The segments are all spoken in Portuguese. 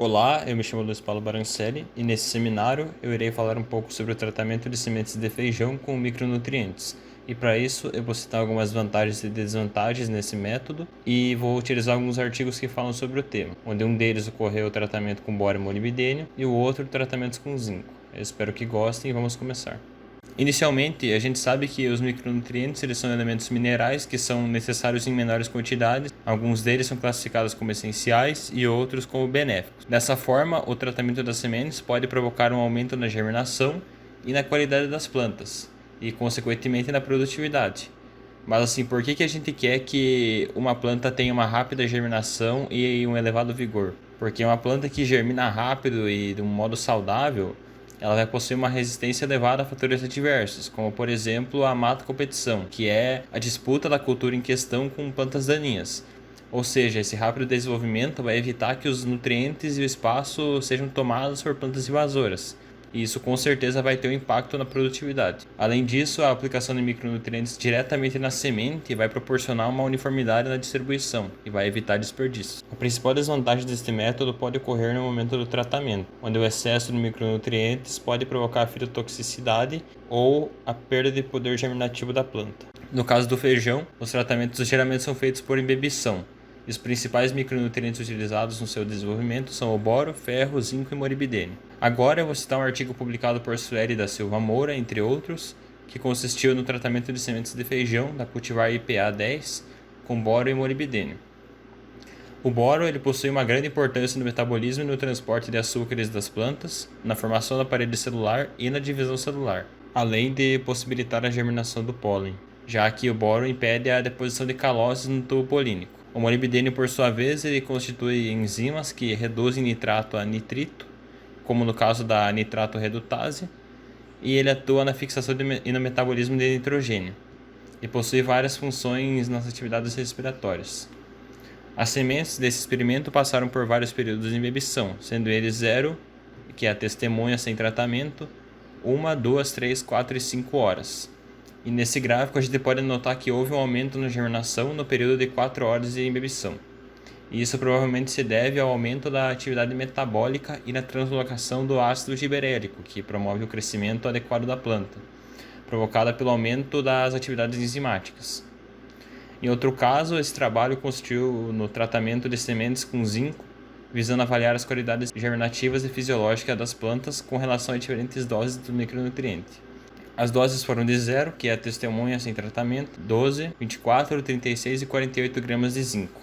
Olá, eu me chamo Luiz Paulo Barancelli e nesse seminário eu irei falar um pouco sobre o tratamento de sementes de feijão com micronutrientes. E para isso eu vou citar algumas vantagens e desvantagens nesse método e vou utilizar alguns artigos que falam sobre o tema, onde um deles ocorreu o tratamento com boro e molibdênio e o outro tratamentos com zinco. Eu espero que gostem e vamos começar. Inicialmente, a gente sabe que os micronutrientes eles são elementos minerais que são necessários em menores quantidades. Alguns deles são classificados como essenciais e outros como benéficos. Dessa forma, o tratamento das sementes pode provocar um aumento na germinação e na qualidade das plantas, e consequentemente na produtividade. Mas assim, por que a gente quer que uma planta tenha uma rápida germinação e um elevado vigor? Porque uma planta que germina rápido e de um modo saudável, ela vai possuir uma resistência elevada a fatores adversos, como por exemplo a mata competição, que é a disputa da cultura em questão com plantas daninhas. Ou seja, esse rápido desenvolvimento vai evitar que os nutrientes e o espaço sejam tomados por plantas invasoras. E isso com certeza vai ter um impacto na produtividade. Além disso, a aplicação de micronutrientes diretamente na semente vai proporcionar uma uniformidade na distribuição e vai evitar desperdício. A principal desvantagem deste método pode ocorrer no momento do tratamento, onde o excesso de micronutrientes pode provocar a fitotoxicidade ou a perda de poder germinativo da planta. No caso do feijão, os tratamentos geralmente são feitos por imbibição. E os principais micronutrientes utilizados no seu desenvolvimento são o boro, ferro, zinco e molibdênio. Agora eu vou citar um artigo publicado por Sueli da Silva Moura, entre outros, que consistiu no tratamento de sementes de feijão da cultivar IPA 10 com boro e molibdênio. O boro ele possui uma grande importância no metabolismo e no transporte de açúcares das plantas, na formação da parede celular e na divisão celular, além de possibilitar a germinação do pólen, já que o boro impede a deposição de caloses no tubo polínico. O molibdênio, por sua vez, ele constitui enzimas que reduzem nitrato a nitrito, como no caso da nitrato redutase, e ele atua na fixação e no metabolismo de nitrogênio, e possui várias funções nas atividades respiratórias. As sementes desse experimento passaram por vários períodos de imbibição, sendo eles 0, que é a testemunha sem tratamento, 1, 2, 3, 4 e 5 horas. E nesse gráfico a gente pode notar que houve um aumento na germinação no período de 4 horas de imbibição. E isso provavelmente se deve ao aumento da atividade metabólica e na translocação do ácido giberélico, que promove o crescimento adequado da planta, provocada pelo aumento das atividades enzimáticas. Em outro caso, esse trabalho consistiu no tratamento de sementes com zinco, visando avaliar as qualidades germinativas e fisiológicas das plantas com relação a diferentes doses do micronutriente. As doses foram de 0, que é a testemunha sem tratamento, 12, 24, 36 e 48 gramas de zinco.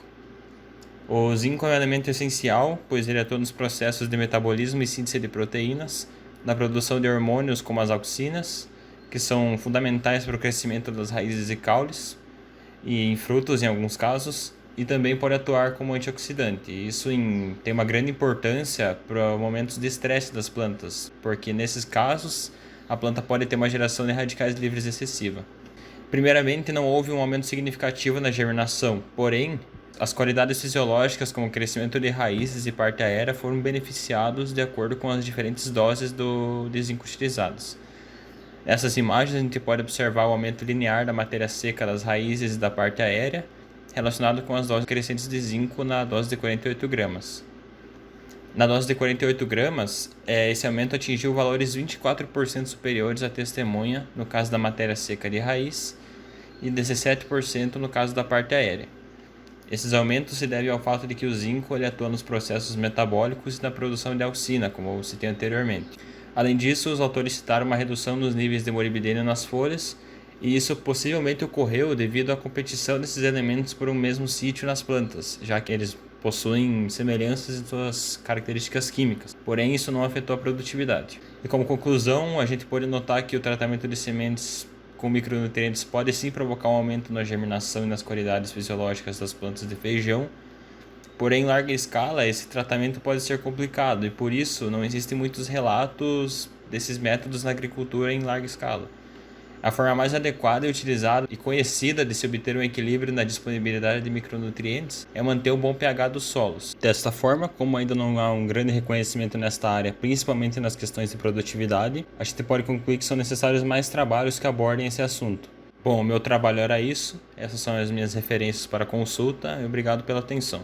O zinco é um elemento essencial, pois ele atua nos processos de metabolismo e síntese de proteínas, na produção de hormônios como as auxinas, que são fundamentais para o crescimento das raízes e caules, e em frutos em alguns casos, e também pode atuar como antioxidante. Isso tem uma grande importância para momentos de estresse das plantas, porque nesses casos a planta pode ter uma geração de radicais livres excessiva. Primeiramente, não houve um aumento significativo na germinação, porém, as qualidades fisiológicas como crescimento de raízes e parte aérea foram beneficiados de acordo com as diferentes doses de zinco utilizadas. Nessas imagens a gente pode observar o aumento linear da matéria seca das raízes e da parte aérea, relacionado com as doses crescentes de zinco na dose de 48 gramas. Na dose de 48 gramas, esse aumento atingiu valores 24% superiores à testemunha no caso da matéria seca de raiz e 17% no caso da parte aérea. Esses aumentos se devem ao fato de que o zinco ele atua nos processos metabólicos e na produção de auxina, como eu citei anteriormente. Além disso, os autores citaram uma redução nos níveis de molibdênio nas folhas, e isso possivelmente ocorreu devido à competição desses elementos por um mesmo sítio nas plantas, já que eles possuem semelhanças em suas características químicas, porém isso não afetou a produtividade. E como conclusão, a gente pode notar que o tratamento de sementes com micronutrientes pode sim provocar um aumento na germinação e nas qualidades fisiológicas das plantas de feijão, porém em larga escala esse tratamento pode ser complicado e por isso não existem muitos relatos desses métodos na agricultura em larga escala. A forma mais adequada e utilizada e conhecida de se obter um equilíbrio na disponibilidade de micronutrientes é manter o bom pH dos solos. Desta forma, como ainda não há um grande reconhecimento nesta área, principalmente nas questões de produtividade, a gente pode concluir que são necessários mais trabalhos que abordem esse assunto. Bom, o meu trabalho era isso, essas são as minhas referências para consulta e obrigado pela atenção.